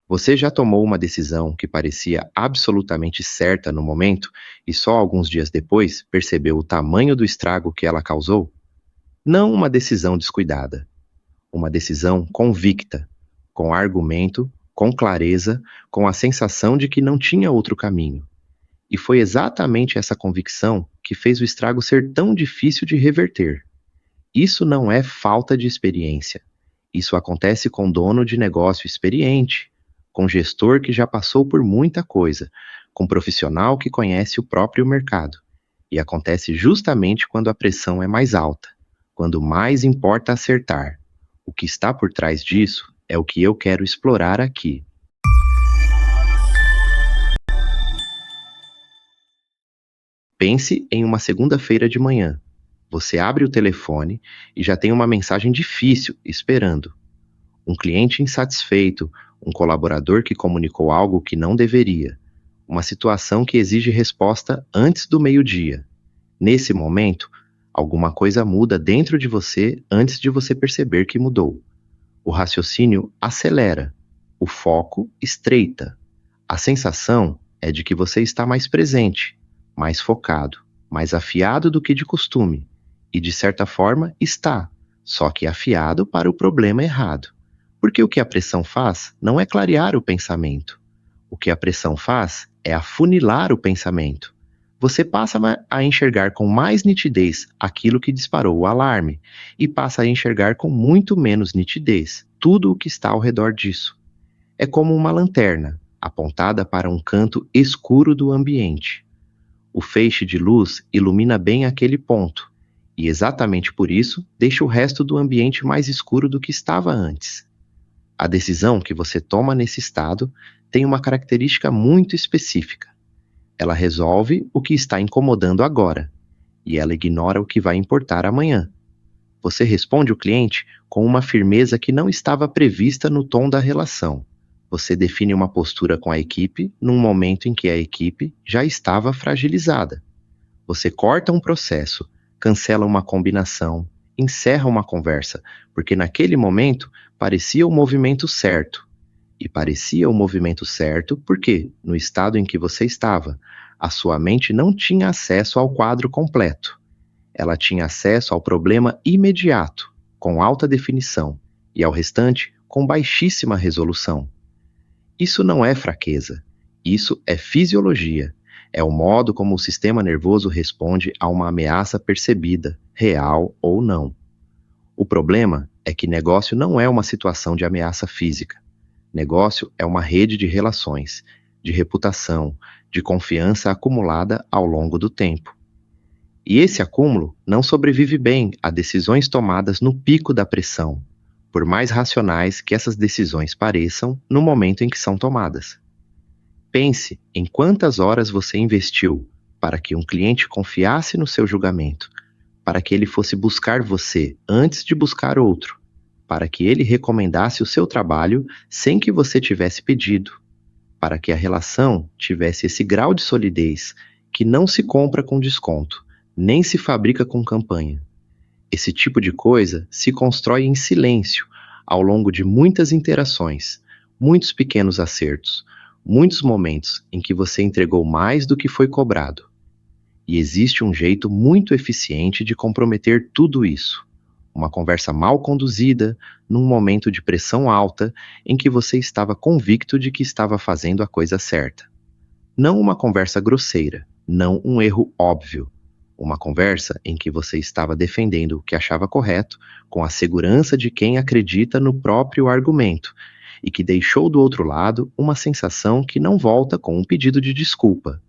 Você já tomou uma decisão que parecia absolutamente certa no momento e só alguns dias depois percebeu o tamanho do estrago que ela causou? Não uma decisão descuidada, uma decisão convicta, com argumento, com clareza, com a sensação de que não tinha outro caminho. E foi exatamente essa convicção que fez o estrago ser tão difícil de reverter. Isso não é falta de experiência. Isso acontece com dono de negócio experiente, com gestor que já passou por muita coisa, com profissional que conhece o próprio mercado. E acontece justamente quando a pressão é mais alta, quando mais importa acertar. O que está por trás disso é o que eu quero explorar aqui. Pense em uma segunda-feira de manhã. Você abre o telefone e já tem uma mensagem difícil esperando. Um cliente insatisfeito, um colaborador que comunicou algo que não deveria, uma situação que exige resposta antes do meio-dia. Nesse momento, alguma coisa muda dentro de você antes de você perceber que mudou. O raciocínio acelera, o foco estreita. A sensação é de que você está mais presente, mais focado, mais afiado do que de costume. E de certa forma está, só que afiado para o problema errado. Porque o que a pressão faz não é clarear o pensamento. O que a pressão faz é afunilar o pensamento. Você passa a enxergar com mais nitidez aquilo que disparou o alarme e passa a enxergar com muito menos nitidez tudo o que está ao redor disso. É como uma lanterna apontada para um canto escuro do ambiente. O feixe de luz ilumina bem aquele ponto e exatamente por isso deixa o resto do ambiente mais escuro do que estava antes. A decisão que você toma nesse estado tem uma característica muito específica. Ela resolve o que está incomodando agora, e ela ignora o que vai importar amanhã. Você responde o cliente com uma firmeza que não estava prevista no tom da relação. Você define uma postura com a equipe num momento em que a equipe já estava fragilizada. Você corta um processo, cancela uma combinação, encerra uma conversa, porque naquele momento parecia o movimento certo. E parecia o movimento certo porque, no estado em que você estava, a sua mente não tinha acesso ao quadro completo. Ela tinha acesso ao problema imediato, com alta definição, e ao restante, com baixíssima resolução. Isso não é fraqueza. Isso é fisiologia. É o modo como o sistema nervoso responde a uma ameaça percebida, real ou não. O problema é que negócio não é uma situação de ameaça física. Negócio é uma rede de relações, de reputação, de confiança acumulada ao longo do tempo. E esse acúmulo não sobrevive bem a decisões tomadas no pico da pressão, por mais racionais que essas decisões pareçam no momento em que são tomadas. Pense em quantas horas você investiu para que um cliente confiasse no seu julgamento, para que ele fosse buscar você antes de buscar outro, para que ele recomendasse o seu trabalho sem que você tivesse pedido, para que a relação tivesse esse grau de solidez que não se compra com desconto, nem se fabrica com campanha. Esse tipo de coisa se constrói em silêncio, ao longo de muitas interações, muitos pequenos acertos, muitos momentos em que você entregou mais do que foi cobrado. E existe um jeito muito eficiente de comprometer tudo isso. Uma conversa mal conduzida, num momento de pressão alta, em que você estava convicto de que estava fazendo a coisa certa. Não uma conversa grosseira, não um erro óbvio. Uma conversa em que você estava defendendo o que achava correto, com a segurança de quem acredita no próprio argumento, e que deixou do outro lado uma sensação que não volta com um pedido de desculpa.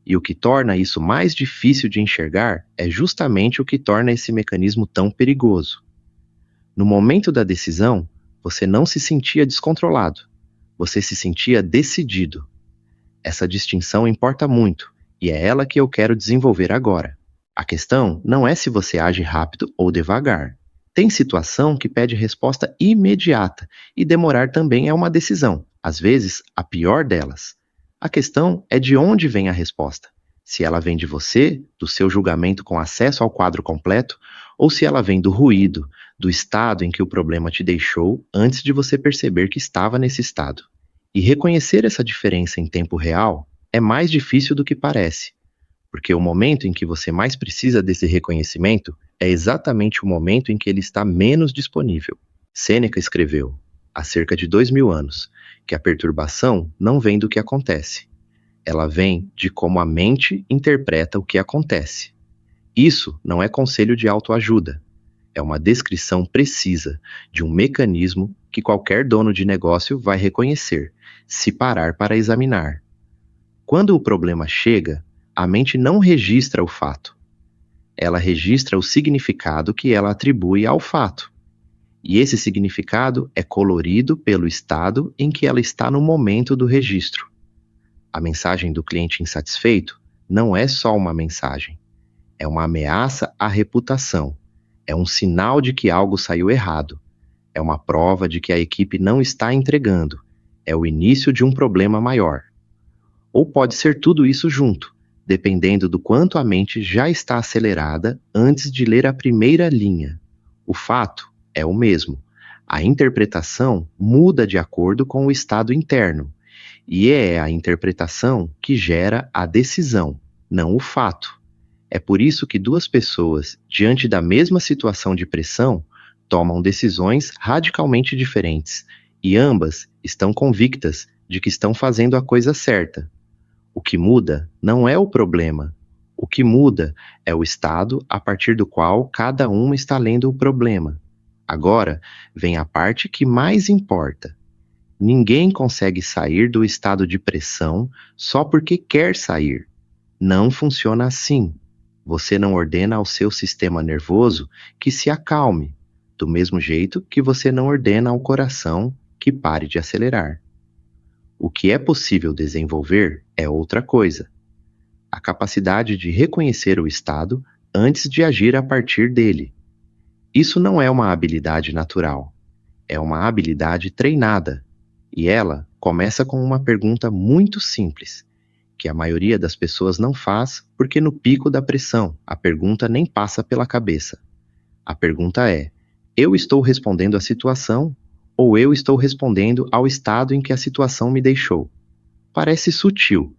E o que torna isso mais difícil de enxergar é justamente o que torna esse mecanismo tão perigoso. No momento da decisão, você não se sentia descontrolado, você se sentia decidido. Essa distinção importa muito, e é ela que eu quero desenvolver agora. A questão não é se você age rápido ou devagar. Tem situação que pede resposta imediata, e demorar também é uma decisão, às vezes a pior delas. A questão é de onde vem a resposta. Se ela vem de você, do seu julgamento com acesso ao quadro completo, ou se ela vem do ruído, do estado em que o problema te deixou antes de você perceber que estava nesse estado. E reconhecer essa diferença em tempo real é mais difícil do que parece, porque o momento em que você mais precisa desse reconhecimento é exatamente o momento em que ele está menos disponível. Sêneca escreveu, há cerca de 2000 anos, que a perturbação não vem do que acontece. Ela vem de como a mente interpreta o que acontece. Isso não é conselho de autoajuda. É uma descrição precisa de um mecanismo que qualquer dono de negócio vai reconhecer, se parar para examinar. Quando o problema chega, a mente não registra o fato. Ela registra o significado que ela atribui ao fato. E esse significado é colorido pelo estado em que ela está no momento do registro. A mensagem do cliente insatisfeito não é só uma mensagem. É uma ameaça à reputação. É um sinal de que algo saiu errado. É uma prova de que a equipe não está entregando. É o início de um problema maior. Ou pode ser tudo isso junto, dependendo do quanto a mente já está acelerada antes de ler a primeira linha. O fato é o mesmo. A interpretação muda de acordo com o estado interno. E é a interpretação que gera a decisão, não o fato. É por isso que duas pessoas, diante da mesma situação de pressão, tomam decisões radicalmente diferentes, e ambas estão convictas de que estão fazendo a coisa certa. O que muda não é o problema. O que muda é o estado a partir do qual cada uma está lendo o problema. Agora vem a parte que mais importa. Ninguém consegue sair do estado de pressão só porque quer sair. Não funciona assim. Você não ordena ao seu sistema nervoso que se acalme, do mesmo jeito que você não ordena ao coração que pare de acelerar. O que é possível desenvolver é outra coisa. A capacidade de reconhecer o estado antes de agir a partir dele. Isso não é uma habilidade natural. É uma habilidade treinada. E ela começa com uma pergunta muito simples, que a maioria das pessoas não faz porque no pico da pressão a pergunta nem passa pela cabeça. A pergunta é: eu estou respondendo à situação ou eu estou respondendo ao estado em que a situação me deixou? Parece sutil,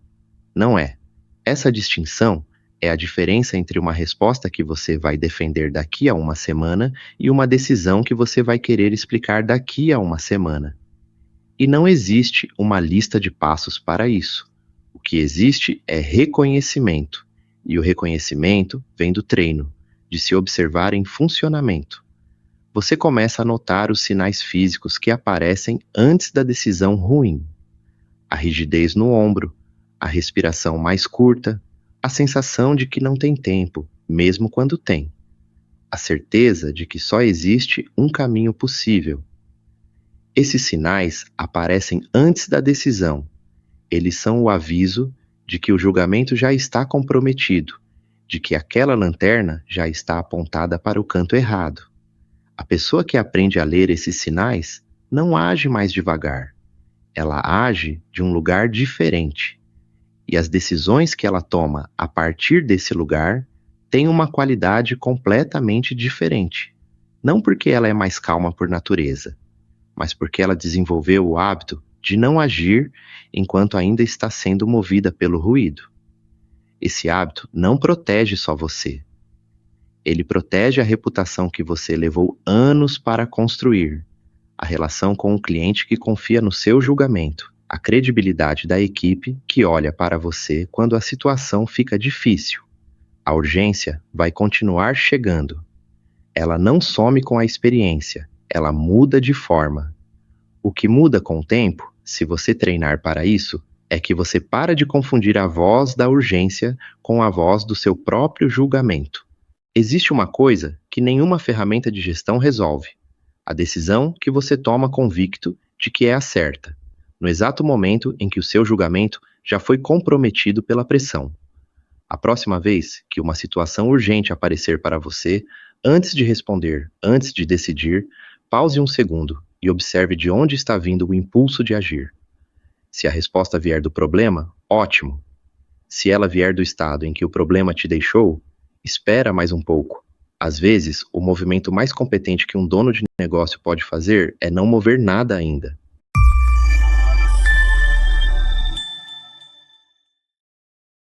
não é? Essa distinção é a diferença entre uma resposta que você vai defender daqui a uma semana e uma decisão que você vai querer explicar daqui a uma semana. E não existe uma lista de passos para isso. O que existe é reconhecimento, e o reconhecimento vem do treino, de se observar em funcionamento. Você começa a notar os sinais físicos que aparecem antes da decisão ruim. A rigidez no ombro, a respiração mais curta, a sensação de que não tem tempo, mesmo quando tem. A certeza de que só existe um caminho possível. Esses sinais aparecem antes da decisão. Eles são o aviso de que o julgamento já está comprometido, de que aquela lanterna já está apontada para o canto errado. A pessoa que aprende a ler esses sinais não age mais devagar. Ela age de um lugar diferente. E as decisões que ela toma a partir desse lugar têm uma qualidade completamente diferente. Não porque ela é mais calma por natureza, mas porque ela desenvolveu o hábito de não agir enquanto ainda está sendo movida pelo ruído. Esse hábito não protege só você. Ele protege a reputação que você levou anos para construir, a relação com o cliente que confia no seu julgamento, a credibilidade da equipe que olha para você quando a situação fica difícil. A urgência vai continuar chegando. Ela não some com a experiência, ela muda de forma. O que muda com o tempo, se você treinar para isso, é que você para de confundir a voz da urgência com a voz do seu próprio julgamento. Existe uma coisa que nenhuma ferramenta de gestão resolve: a decisão que você toma convicto de que é a certa, no exato momento em que o seu julgamento já foi comprometido pela pressão. A próxima vez que uma situação urgente aparecer para você, antes de responder, antes de decidir, pause um segundo e observe de onde está vindo o impulso de agir. Se a resposta vier do problema, ótimo. Se ela vier do estado em que o problema te deixou, espera mais um pouco. Às vezes, o movimento mais competente que um dono de negócio pode fazer é não mover nada ainda.